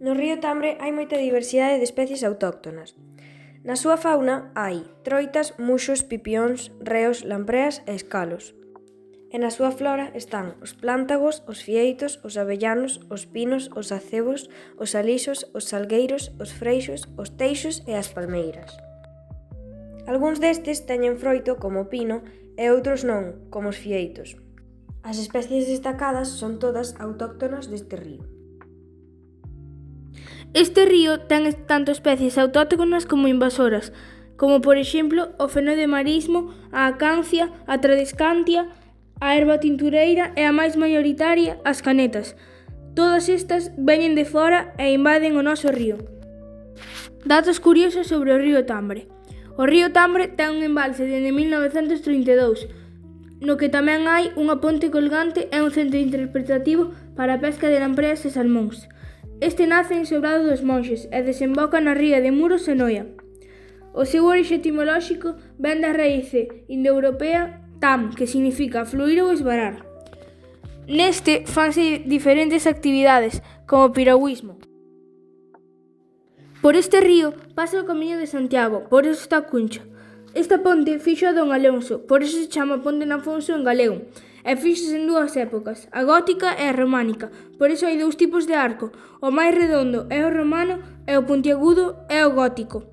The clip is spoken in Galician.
No río Tambre hai moita diversidade de especies autóctonas. Na súa fauna hai troitas, muxos, pipións, reos, lampreas e escalos. E na súa flora están os plántagos, os fieitos, os avellanos, os pinos, os acebos, os alixos, os salgueiros, os freixos, os teixos e as palmeiras. Algúns destes teñen froito como o pino e outros non, como os fieitos. As especies destacadas son todas autóctonas deste río. Este río ten tanto especies autóctonas como invasoras, como por exemplo o fenodemarismo, a acancia, a tradescantia, a herba tintureira e a máis maioritaria, as canetas. Todas estas veñen de fora e invaden o noso río. Datos curiosos sobre o río Tambre. O río Tambre ten un embalse dende 1932, no que tamén hai unha ponte colgante e un centro interpretativo para a pesca de lampreas e salmóns. Este nace en Sobrado dos Monxes e desemboca na ría de Muros e Noia. O seu orixe etimolóxico vén da raíce indoeuropea tam, que significa fluir ou esvarar. Neste fanse diferentes actividades, como o piragüismo. Por este río pasa o Camiño de Santiago, por eso está Cuncho. Esta ponte fixo a Don Alonso, por eso se chama Ponte de Afonso en galego, e fíxose en dúas épocas, a gótica e a románica, por eso hai dous tipos de arco, o máis redondo é o romano e o puntiagudo é o gótico.